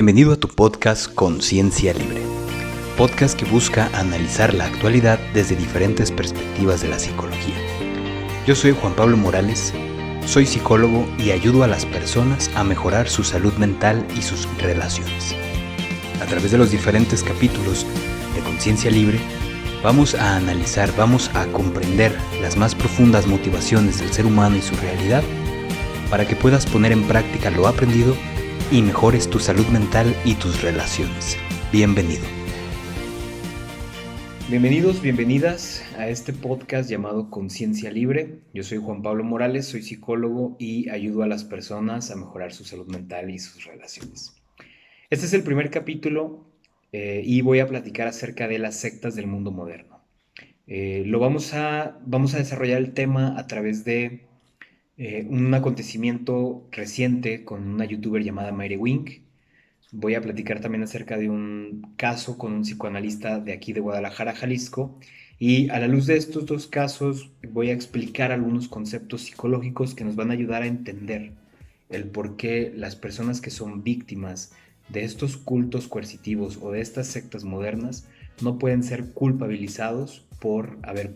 Bienvenido a tu podcast Conciencia Libre, podcast que busca analizar la actualidad desde diferentes perspectivas de la psicología. Yo soy Juan Pablo Morales, soy psicólogo y ayudo a las personas a mejorar su salud mental y sus relaciones. A través de los diferentes capítulos de Conciencia Libre, vamos a analizar, vamos a comprender las más profundas motivaciones del ser humano y su realidad para que puedas poner en práctica lo aprendido y mejores tu salud mental y tus relaciones. Bienvenido. Bienvenidos, bienvenidas a este podcast llamado Conciencia Libre. Yo soy Juan Pablo Morales, soy psicólogo y ayudo a las personas a mejorar su salud mental y sus relaciones. Este es el primer capítulo y voy a platicar acerca de las sectas del mundo moderno. Vamos a desarrollar el tema a través de un acontecimiento reciente con una youtuber llamada Mayre Wing. Voy a platicar también acerca de un caso con un psicoanalista de aquí de Guadalajara, Jalisco. Y a la luz de estos dos casos voy a explicar algunos conceptos psicológicos que nos van a ayudar a entender el por qué las personas que son víctimas de estos cultos coercitivos o de estas sectas modernas no pueden ser culpabilizados por haber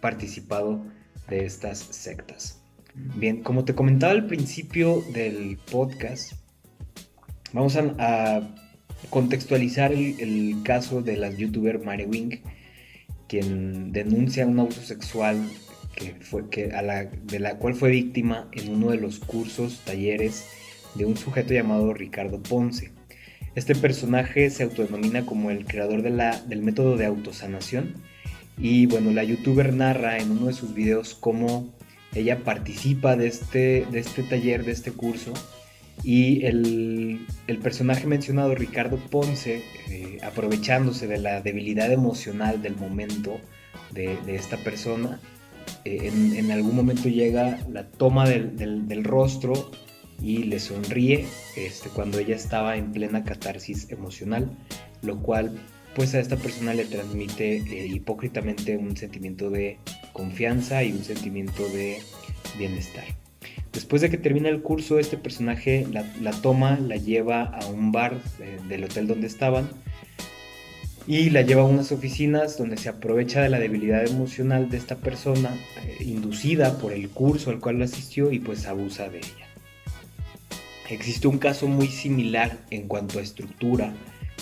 participado de estas sectas. Bien, como te comentaba al principio del podcast, vamos a contextualizar el caso de la youtuber Mayre Wing, quien denuncia un abuso sexual de la cual fue víctima en uno de los cursos, talleres de un sujeto llamado Ricardo Ponce. Este personaje se autodenomina como el creador del método de autosanación y bueno, la youtuber narra en uno de sus videos cómo ella participa de este taller, de este curso, y el personaje mencionado, Ricardo Ponce, aprovechándose de la debilidad emocional del momento de esta persona, en algún momento llega, la toma del rostro y le sonríe cuando ella estaba en plena catarsis emocional, lo cual pues a esta persona le transmite hipócritamente un sentimiento de confianza y un sentimiento de bienestar. Después de que termina el curso, este personaje la toma, la lleva a un bar del hotel donde estaban y la lleva a unas oficinas donde se aprovecha de la debilidad emocional de esta persona, inducida por el curso al cual asistió, y pues abusa de ella. Existe un caso muy similar en cuanto a estructura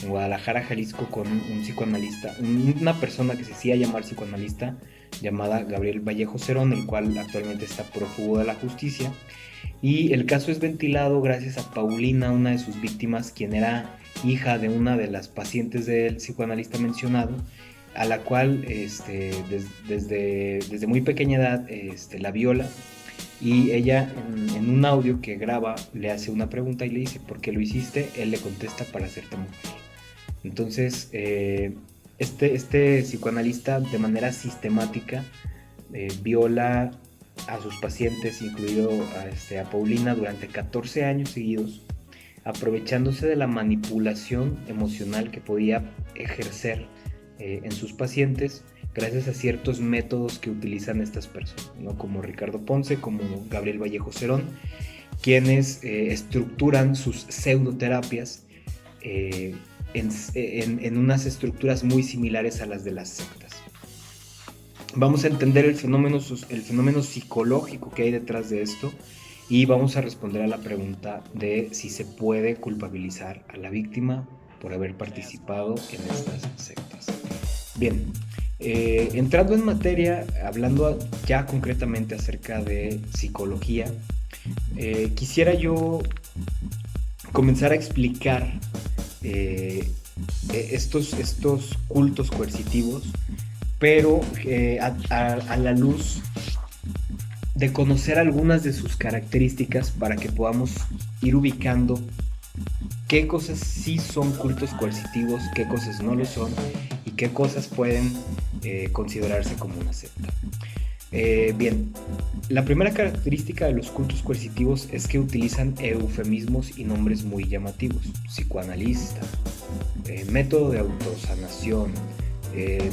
en Guadalajara, Jalisco, con un psicoanalista, una persona que se hacía llamar psicoanalista, llamada Gabriel Vallejo Cerón, el cual actualmente está prófugo de la justicia. Y el caso es ventilado gracias a Paulina, una de sus víctimas, quien era hija de una de las pacientes del psicoanalista mencionado, a la cual desde muy pequeña edad la viola. Y ella en un audio que graba le hace una pregunta y le dice: ¿por qué lo hiciste? Él le contesta: para hacerte mujer. Entonces este psicoanalista de manera sistemática viola a sus pacientes, incluido a Paulina, durante 14 años seguidos, aprovechándose de la manipulación emocional que podía ejercer en sus pacientes gracias a ciertos métodos que utilizan estas personas, ¿no? Como Ricardo Ponce, como Gabriel Vallejo Cerón, quienes estructuran sus pseudoterapias en unas estructuras muy similares a las de las sectas. Vamos a entender el fenómeno psicológico que hay detrás de esto y vamos a responder a la pregunta de si se puede culpabilizar a la víctima por haber participado en estas sectas. Bien, entrando en materia, hablando ya concretamente acerca de psicología, quisiera yo comenzar a explicar estos cultos coercitivos, pero a la luz de conocer algunas de sus características para que podamos ir ubicando qué cosas sí son cultos coercitivos, qué cosas no lo son y qué cosas pueden considerarse como una secta. Bien, la primera característica de los cultos coercitivos es que utilizan eufemismos y nombres muy llamativos: psicoanalista, método de autosanación,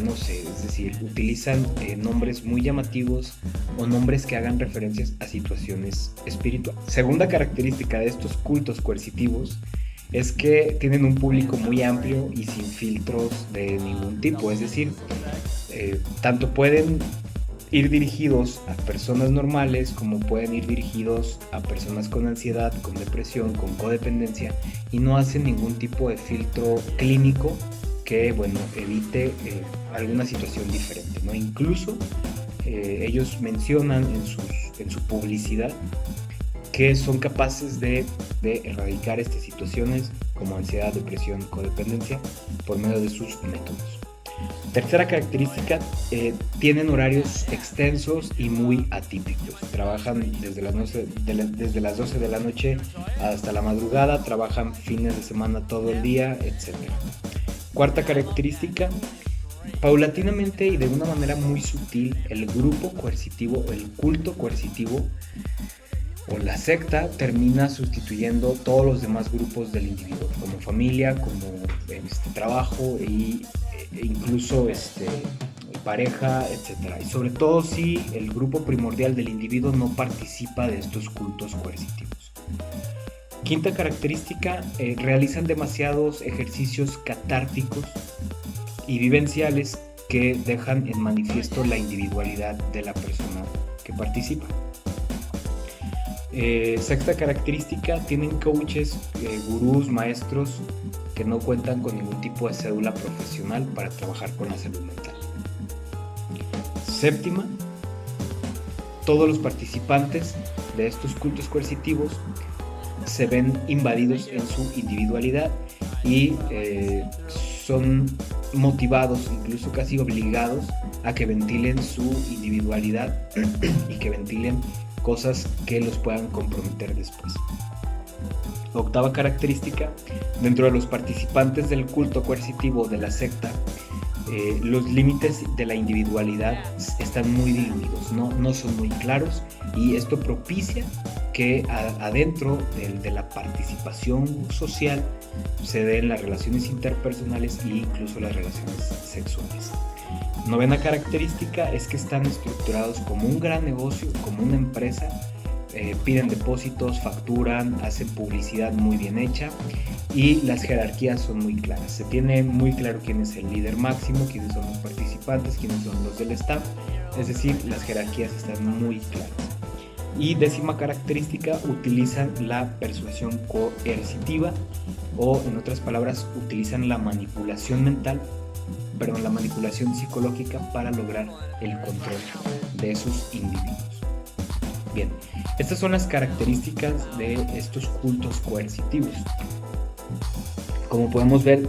no sé, es decir, utilizan nombres muy llamativos o nombres que hagan referencias a situaciones espirituales. Segunda característica de estos cultos coercitivos es que tienen un público muy amplio y sin filtros de ningún tipo, es decir, tanto pueden ir dirigidos a personas normales como pueden ir dirigidos a personas con ansiedad, con depresión, con codependencia, y no hacen ningún tipo de filtro clínico que, bueno, evite alguna situación diferente, ¿no? Incluso ellos mencionan en su publicidad que son capaces de erradicar estas situaciones como ansiedad, depresión, codependencia por medio de sus métodos. Tercera característica, tienen horarios extensos y muy atípicos. Trabajan desde las 12 de la noche hasta la madrugada, trabajan fines de semana todo el día, etc. Cuarta característica, paulatinamente y de una manera muy sutil, el grupo coercitivo, el culto coercitivo o la secta termina sustituyendo todos los demás grupos del individuo, como familia, como trabajo e incluso pareja, etc. Y sobre todo si el grupo primordial del individuo no participa de estos cultos coercitivos. Quinta característica, realizan demasiados ejercicios catárticos y vivenciales que dejan en manifiesto la individualidad de la persona que participa. Sexta característica, tienen coaches, gurús, maestros que no cuentan con ningún tipo de cédula profesional para trabajar con la salud mental. Séptima, todos los participantes de estos cultos coercitivos se ven invadidos en su individualidad y son motivados, incluso casi obligados, a que ventilen su individualidad y que ventilen cosas que los puedan comprometer después. Octava característica, dentro de los participantes del culto coercitivo de la secta, los límites de la individualidad están muy diluidos, no son muy claros, y esto propicia que adentro de la participación social se den las relaciones interpersonales e incluso las relaciones sexuales. Novena característica es que están estructurados como un gran negocio, como una empresa, piden depósitos, facturan, hacen publicidad muy bien hecha y las jerarquías son muy claras. Se tiene muy claro quién es el líder máximo, quiénes son los participantes, quiénes son los del staff, es decir, las jerarquías están muy claras. Y décima característica, utilizan la persuasión coercitiva o, en otras palabras, utilizan la manipulación la manipulación psicológica para lograr el control de sus individuos. Bien, estas son las características de estos cultos coercitivos. Como podemos ver,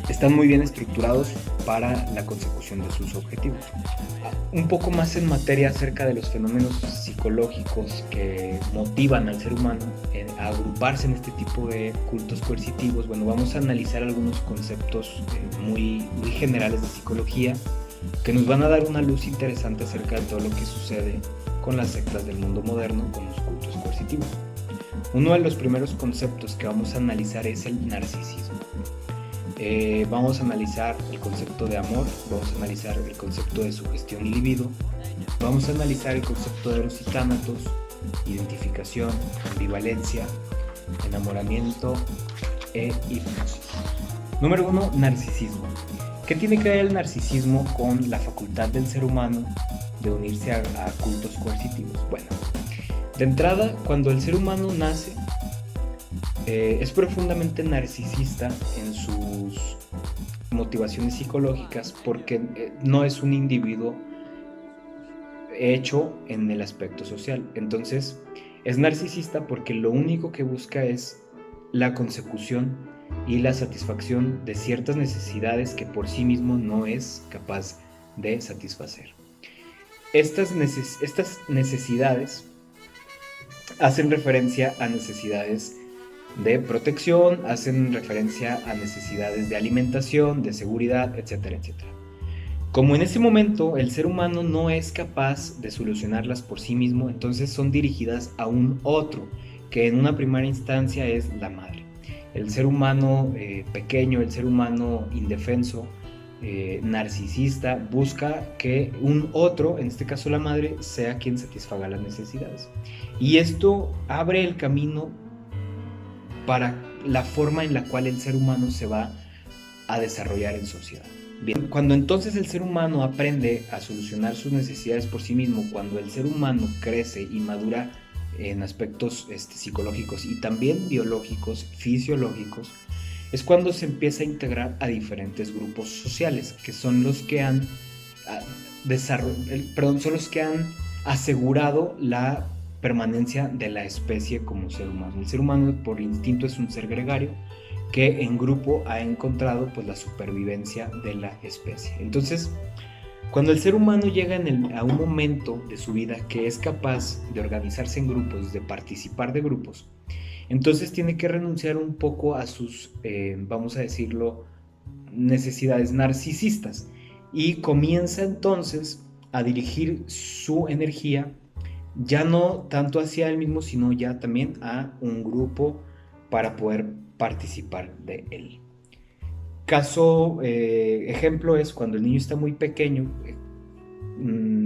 están muy bien estructurados para la consecución de sus objetivos. Un poco más en materia acerca de los fenómenos psicológicos que motivan al ser humano a agruparse en este tipo de cultos coercitivos. Bueno, vamos a analizar algunos conceptos muy generales de psicología que nos van a dar una luz interesante acerca de todo lo que sucede con las sectas del mundo moderno, con los cultos coercitivos. Uno de los primeros conceptos que vamos a analizar es el narcisismo. Vamos a analizar el concepto de amor, vamos a analizar el concepto de sugestión y libido, vamos a analizar el concepto de eros y tánatos, identificación, ambivalencia, enamoramiento e hipnosis. Número 1, narcisismo. ¿Qué tiene que ver el narcisismo con la facultad del ser humano de unirse a cultos coercitivos? Bueno, de entrada, cuando el ser humano nace, es profundamente narcisista en sus motivaciones psicológicas porque no es un individuo hecho en el aspecto social. Entonces, es narcisista porque lo único que busca es la consecución y la satisfacción de ciertas necesidades que por sí mismo no es capaz de satisfacer. Estas necesidades hacen referencia a necesidades de protección, hacen referencia a necesidades de alimentación, de seguridad, etcétera, etcétera. Como en ese momento el ser humano no es capaz de solucionarlas por sí mismo, entonces son dirigidas a un otro, que en una primera instancia es la madre. El ser humano pequeño, el ser humano indefenso, narcisista, busca que un otro, en este caso la madre, sea quien satisfaga las necesidades. Y esto abre el camino para la forma en la cual el ser humano se va a desarrollar en sociedad. Bien, cuando entonces el ser humano aprende a solucionar sus necesidades por sí mismo, cuando el ser humano crece y madura en aspectos psicológicos y también biológicos, fisiológicos, es cuando se empieza a integrar a diferentes grupos sociales, que son los que han son los que han asegurado la permanencia de la especie como ser humano. El ser humano por instinto es un ser gregario que en grupo ha encontrado pues la supervivencia de la especie. Entonces, cuando el ser humano llega a un momento de su vida que es capaz de organizarse en grupos, de participar de grupos, entonces tiene que renunciar un poco a sus, vamos a decirlo, necesidades narcisistas y comienza entonces a dirigir su energía ya no tanto hacia él mismo, sino ya también a un grupo para poder participar de él. Caso, ejemplo es cuando el niño está muy pequeño,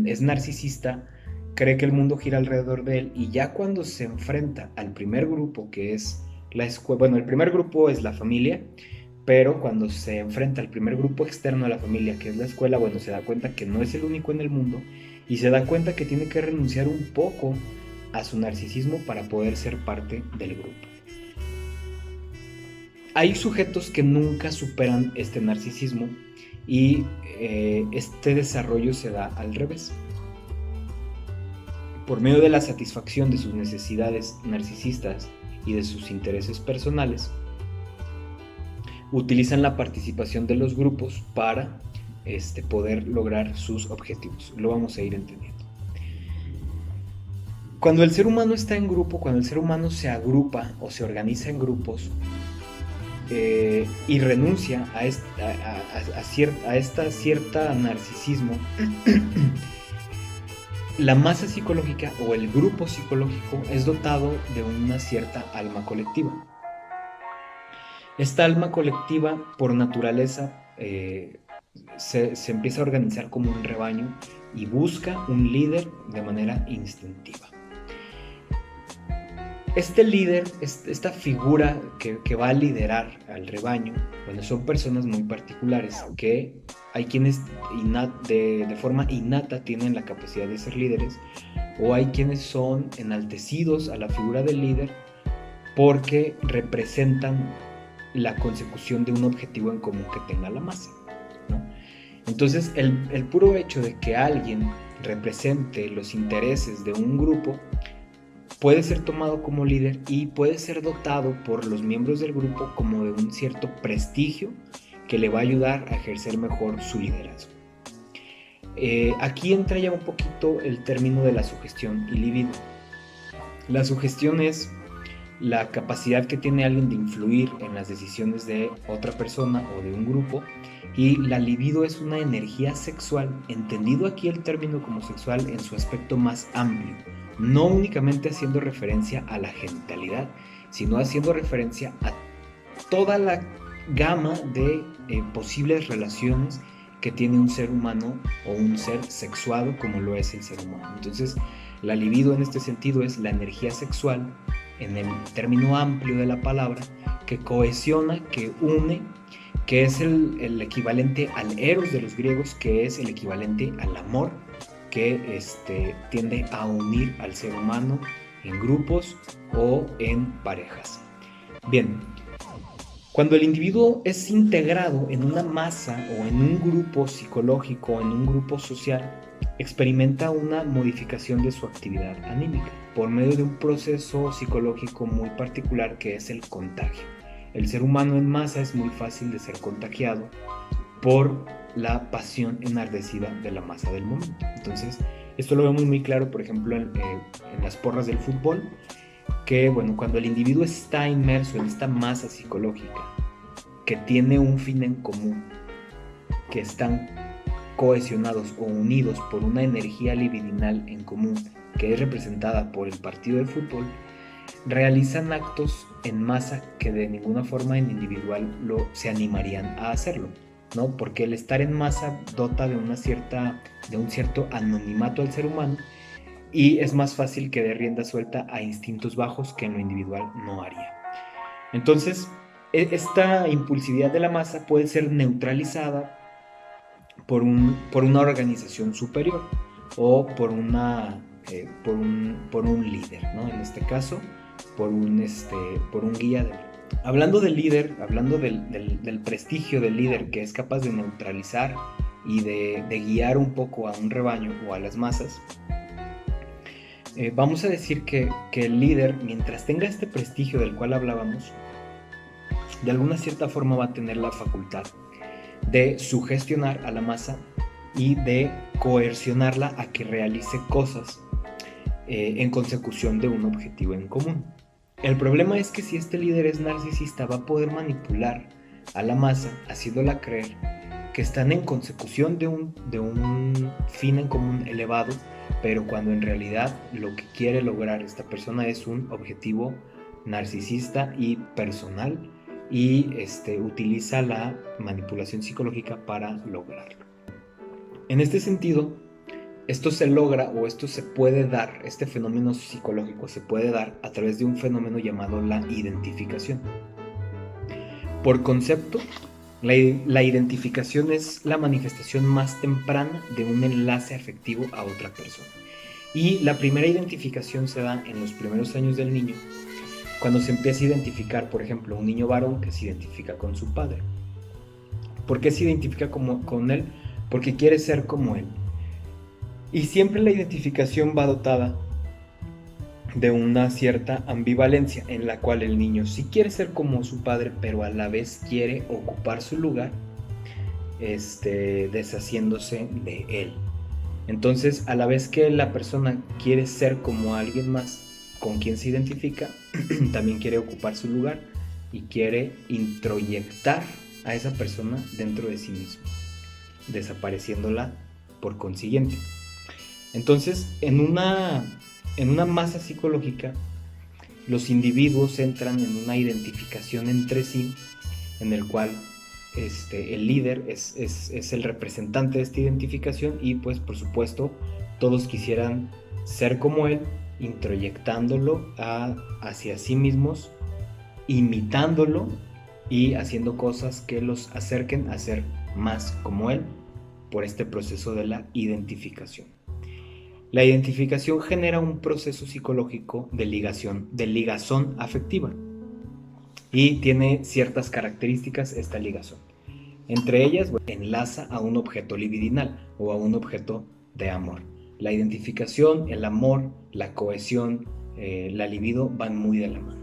es narcisista, cree que el mundo gira alrededor de él y ya cuando se enfrenta al primer grupo, que es la escuela, bueno, el primer grupo es la familia, pero cuando se enfrenta al primer grupo externo a la familia, que es la escuela, bueno, se da cuenta que no es el único en el mundo y se da cuenta que tiene que renunciar un poco a su narcisismo para poder ser parte del grupo. Hay sujetos que nunca superan este narcisismo y este desarrollo se da al revés. Por medio de la satisfacción de sus necesidades narcisistas y de sus intereses personales, utilizan la participación de los grupos para poder lograr sus objetivos. Lo vamos a ir entendiendo. Cuando el ser humano está en grupo, cuando el ser humano se agrupa o se organiza en grupos y renuncia a esta cierta narcisismo, la masa psicológica o el grupo psicológico es dotado de una cierta alma colectiva. Esta alma colectiva, por naturaleza, se empieza a organizar como un rebaño y busca un líder de manera instintiva. Este líder, esta figura que va a liderar al rebaño, bueno, son personas muy particulares, que hay quienes de forma innata tienen la capacidad de ser líderes, o hay quienes son enaltecidos a la figura del líder porque representan la consecución de un objetivo en común que tenga la masa, ¿no? Entonces, el puro hecho de que alguien represente los intereses de un grupo puede ser tomado como líder y puede ser dotado por los miembros del grupo como de un cierto prestigio que le va a ayudar a ejercer mejor su liderazgo. Aquí entra ya un poquito el término de la sugestión y libido. La sugestión es la capacidad que tiene alguien de influir en las decisiones de otra persona o de un grupo, y la libido es una energía sexual, entendido aquí el término como sexual en su aspecto más amplio, no únicamente haciendo referencia a la genitalidad, sino haciendo referencia a toda la gama de posibles relaciones que tiene un ser humano o un ser sexuado como lo es el ser humano. Entonces, la libido en este sentido es la energía sexual en el término amplio de la palabra, que cohesiona, que une, que es el equivalente al eros de los griegos, que es el equivalente al amor, que tiende a unir al ser humano en grupos o en parejas. Bien, cuando el individuo es integrado en una masa o en un grupo psicológico, en un grupo social, experimenta una modificación de su actividad anímica por medio de un proceso psicológico muy particular que es el contagio. El ser humano en masa es muy fácil de ser contagiado por la pasión enardecida de la masa del momento. Entonces, esto lo vemos muy claro, por ejemplo, en las porras del fútbol, que bueno, cuando el individuo está inmerso en esta masa psicológica que tiene un fin en común, que están cohesionados o unidos por una energía libidinal en común que es representada por el partido de fútbol, realizan actos en masa que de ninguna forma en individual se animarían a hacerlo, ¿no? Porque el estar en masa dota de un cierto anonimato al ser humano y es más fácil que dé rienda suelta a instintos bajos que en lo individual no haría. Entonces, esta impulsividad de la masa puede ser neutralizada por una organización superior o por un líder, ¿no? En este caso, por un guía del. Hablando del líder, hablando del prestigio del líder que es capaz de neutralizar y de guiar un poco a un rebaño o a las masas, vamos a decir que el líder, mientras tenga este prestigio del cual hablábamos, de alguna cierta forma va a tener la facultad de sugestionar a la masa y de coercionarla a que realice cosas en consecución de un objetivo en común. El problema es que si este líder es narcisista, va a poder manipular a la masa haciéndola creer que están en consecución de un fin en común elevado, pero cuando en realidad lo que quiere lograr esta persona es un objetivo narcisista y personal, y utiliza la manipulación psicológica para lograrlo. En este sentido, esto se logra o esto se puede dar, este fenómeno psicológico se puede dar a través de un fenómeno llamado la identificación. Por concepto, la identificación es la manifestación más temprana de un enlace afectivo a otra persona. Y la primera identificación se da en los primeros años del niño, cuando se empieza a identificar, por ejemplo, un niño varón que se identifica con su padre. ¿Por qué se identifica con él? Porque quiere ser como él. Y siempre la identificación va dotada de una cierta ambivalencia en la cual el niño sí quiere ser como su padre, pero a la vez quiere ocupar su lugar, deshaciéndose de él. Entonces, a la vez que la persona quiere ser como alguien más con quien se identifica, también quiere ocupar su lugar y quiere introyectar a esa persona dentro de sí mismo, desapareciéndola por consiguiente. Entonces, en una masa psicológica, los individuos entran en una identificación entre sí, en el cual el líder es el representante de esta identificación, y pues por supuesto todos quisieran ser como él, introyectándolo hacia sí mismos, imitándolo y haciendo cosas que los acerquen a ser más como él por este proceso de la identificación. La identificación genera un proceso psicológico de ligazón afectiva, y tiene ciertas características esta ligazón. Entre ellas, enlaza a un objeto libidinal o a un objeto de amor. La identificación, el amor, la cohesión, la libido van muy de la mano.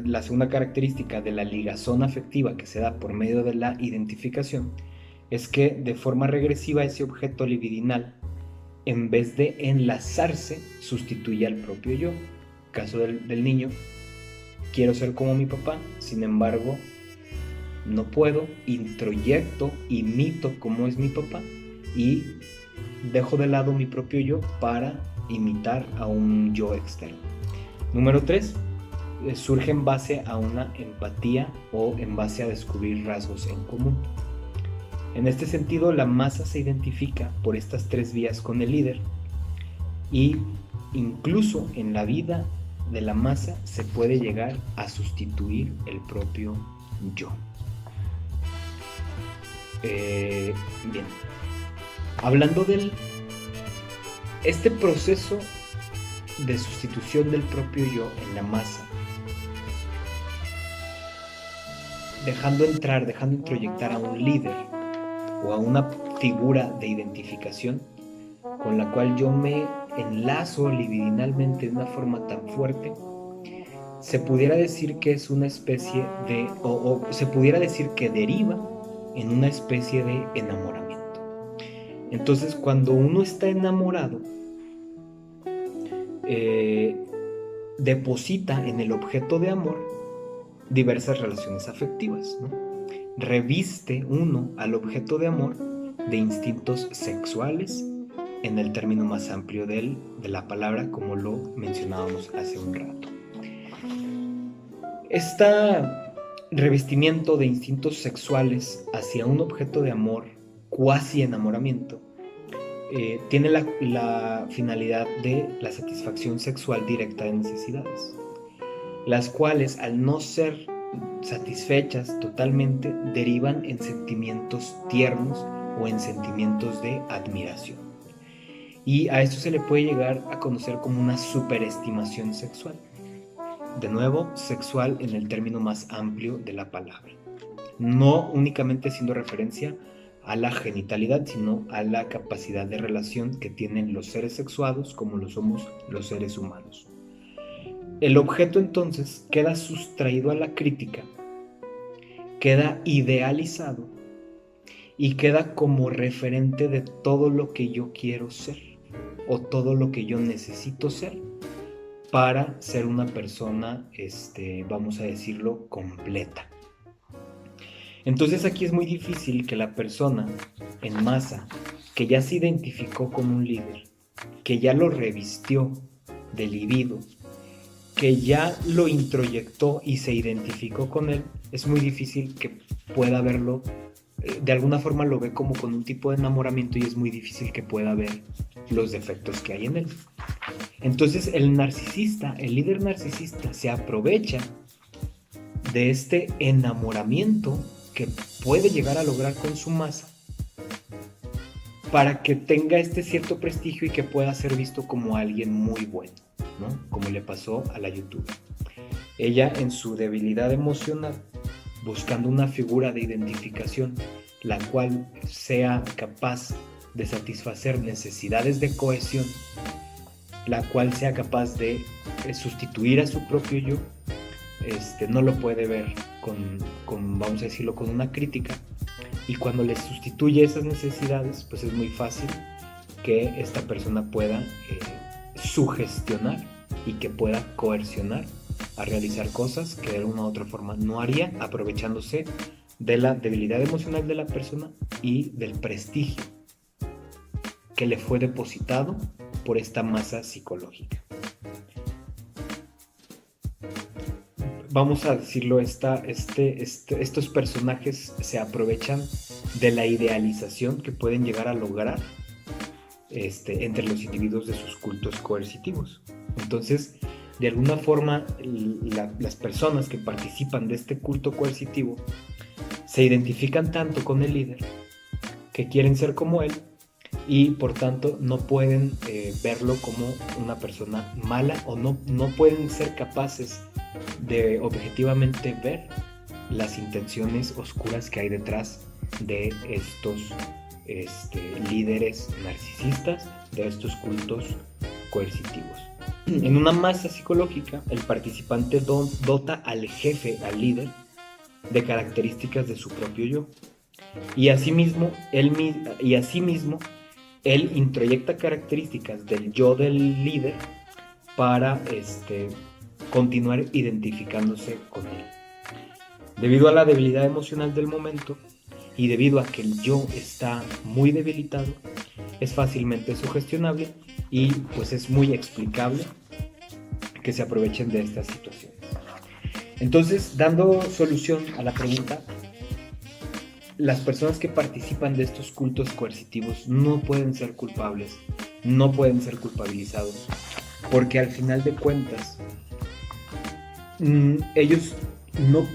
La segunda característica de la ligazón afectiva que se da por medio de la identificación es que de forma regresiva ese objeto libidinal, en vez de enlazarse, sustituye al propio yo. Caso del niño: quiero ser como mi papá, sin embargo no puedo, introyecto, imito cómo es mi papá y dejo de lado mi propio yo para imitar a un yo externo. Número 3, surge en base a una empatía o en base a descubrir rasgos en común. En este sentido, la masa se identifica por estas tres vías con el líder, y incluso en la vida de la masa se puede llegar a sustituir el propio yo. Bien, hablando de este proceso de sustitución del propio yo en la masa, dejando introyectar a un líder o a una figura de identificación con la cual yo me enlazo libidinalmente de una forma tan fuerte, se pudiera decir que es una especie de, o se pudiera decir que deriva en una especie de enamoramiento. Entonces, cuando uno está enamorado, deposita en el objeto de amor diversas relaciones afectivas, ¿no? Reviste uno al objeto de amor de instintos sexuales, en el término más amplio de la palabra, como lo mencionábamos hace un rato. Este revestimiento de instintos sexuales hacia un objeto de amor, cuasi enamoramiento, tiene la finalidad de la satisfacción sexual directa de necesidades. las cuales al no ser satisfechas totalmente derivan en sentimientos tiernos o en sentimientos de admiración. Y a esto se le puede llegar a conocer como una superestimación sexual. De nuevo, sexual en el término más amplio de la palabra. No únicamente haciendo referencia a la genitalidad, sino a la capacidad de relación que tienen los seres sexuados como lo somos los seres humanos. El objeto entonces queda sustraído a la crítica, queda idealizado y queda como referente de todo lo que yo quiero ser o todo lo que yo necesito ser para ser una persona, vamos a decirlo, completa. Entonces aquí es muy difícil que la persona en masa, que ya se identificó como un líder, que ya lo revistió de libido, que ya lo introyectó y se identificó con él, es muy difícil que pueda verlo, de alguna forma lo ve como con un tipo de enamoramiento y es muy difícil que pueda ver los defectos que hay en él. Entonces el narcisista, el líder narcisista, se aprovecha de este enamoramiento que puede llegar a lograr con su masa para que tenga este cierto prestigio y que pueda ser visto como alguien muy bueno, ¿no? Como le pasó a la youtuber. Ella en su debilidad emocional, buscando una figura de identificación, la cual sea capaz de satisfacer necesidades de cohesión, la cual sea capaz de sustituir a su propio yo, no lo puede ver vamos a decirlo, con una crítica. Y cuando le sustituye esas necesidades, pues es muy fácil que esta persona pueda sugestionar y que pueda coercionar a realizar cosas que de alguna u otra forma no haría, aprovechándose de la debilidad emocional de la persona y del prestigio que le fue depositado por esta masa psicológica. Vamos a decirlo, estos personajes se aprovechan de la idealización que pueden llegar a lograr entre los individuos de sus cultos coercitivos. Entonces, de alguna forma, las personas que participan de este culto coercitivo se identifican tanto con el líder que quieren ser como él y por tanto no pueden verlo como una persona mala o no pueden ser capaces de objetivamente ver las intenciones oscuras que hay detrás de estos líderes narcisistas, de estos cultos coercitivos. En una masa psicológica, el participante dota al jefe, al líder, de características de su propio yo. Y asimismo, él introyecta características del yo del líder para continuar identificándose con él. Debido a la debilidad emocional del momento y debido a que el yo está muy debilitado, es fácilmente sugestionable y pues es muy explicable que se aprovechen de estas situaciones. Entonces, dando solución a la pregunta, las personas que participan de estos cultos coercitivos no pueden ser culpables, no pueden ser culpabilizados, porque al final de cuentas, ellos no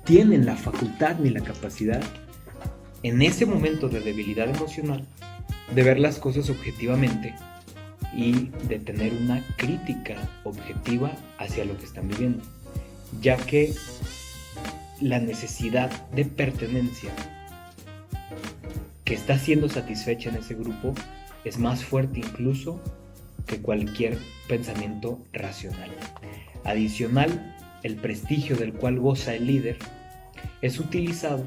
tienen la facultad ni la capacidad en ese momento de debilidad emocional de ver las cosas objetivamente y de tener una crítica objetiva hacia lo que están viviendo, ya que la necesidad de pertenencia que está siendo satisfecha en ese grupo es más fuerte incluso que cualquier pensamiento racional. Adicional, el prestigio del cual goza el líder es utilizado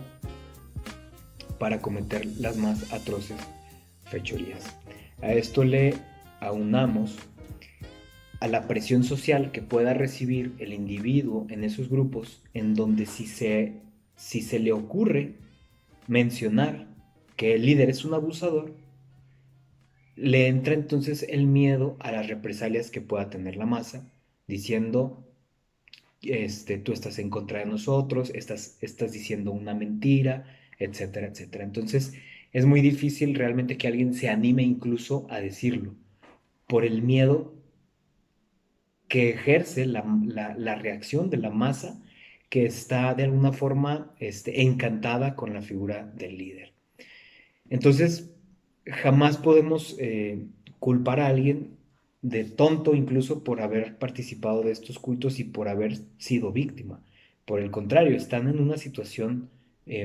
para cometer las más atroces fechorías. A esto le aunamos a la presión social que pueda recibir el individuo en esos grupos, en donde si se le ocurre mencionar que el líder es un abusador, le entra entonces el miedo a las represalias que pueda tener la masa, diciendo, tú estás en contra de nosotros, estás diciendo una mentira, etcétera, etcétera. Entonces es muy difícil realmente que alguien se anime incluso a decirlo, por el miedo que ejerce la reacción de la masa que está de alguna forma encantada con la figura del líder. Entonces, jamás podemos culpar a alguien de tonto incluso por haber participado de estos cultos y por haber sido víctima. Por el contrario, están en una situación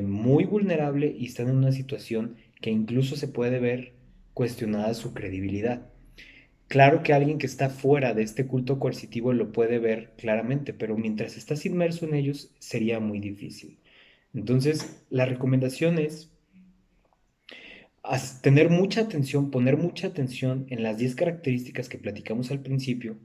muy vulnerable y están en una situación que incluso se puede ver cuestionada su credibilidad. Claro que alguien que está fuera de este culto coercitivo lo puede ver claramente, pero mientras estás inmerso en ellos sería muy difícil. Entonces, la recomendación es tener mucha atención, poner mucha atención en las 10 características que platicamos al principio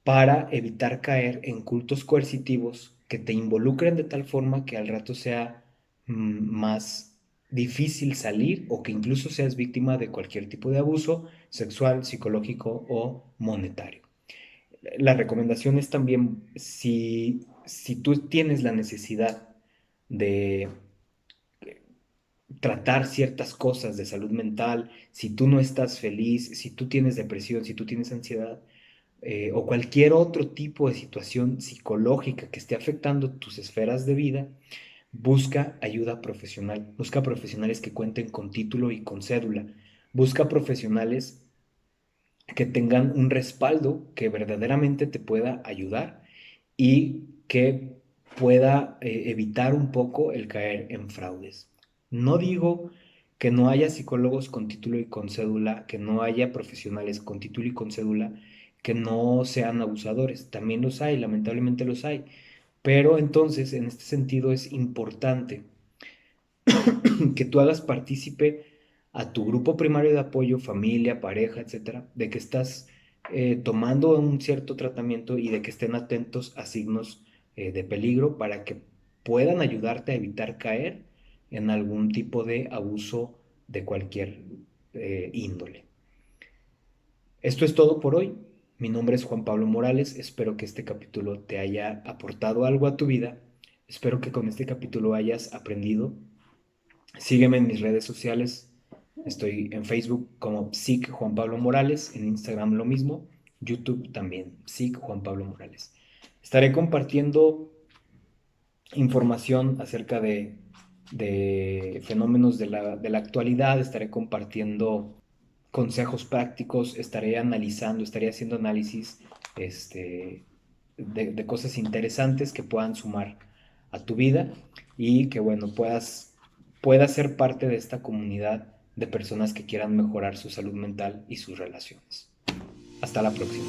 para evitar caer en cultos coercitivos que te involucren de tal forma que al rato sea más difícil salir o que incluso seas víctima de cualquier tipo de abuso sexual, psicológico o monetario. La recomendación es también, si tú tienes la necesidad de tratar ciertas cosas de salud mental, si tú no estás feliz, si tú tienes depresión, si tú tienes ansiedad, o cualquier otro tipo de situación psicológica que esté afectando tus esferas de vida, busca ayuda profesional, busca profesionales que cuenten con título y con cédula, busca profesionales que tengan un respaldo que verdaderamente te pueda ayudar y que pueda evitar un poco el caer en fraudes. No digo que no haya psicólogos con título y con cédula, que no haya profesionales con título y con cédula que no sean abusadores. También los hay, lamentablemente los hay. Pero entonces, en este sentido, es importante que tú hagas partícipe a tu grupo primario de apoyo, familia, pareja, etcétera, de que estás tomando un cierto tratamiento y de que estén atentos a signos de peligro para que puedan ayudarte a evitar caer en algún tipo de abuso de cualquier índole. Esto es todo por hoy. Mi nombre es Juan Pablo Morales. Espero que este capítulo te haya aportado algo a tu vida. Espero que con este capítulo hayas aprendido. Sígueme en mis redes sociales. Estoy en Facebook como Psic Juan Pablo Morales, en Instagram lo mismo, YouTube también, Psic Juan Pablo Morales. Estaré compartiendo información acerca de fenómenos de la actualidad, estaré compartiendo consejos prácticos, estaré analizando, estaré haciendo análisis de cosas interesantes que puedan sumar a tu vida y que, bueno, puedas ser parte de esta comunidad de personas que quieran mejorar su salud mental y sus relaciones. Hasta la próxima.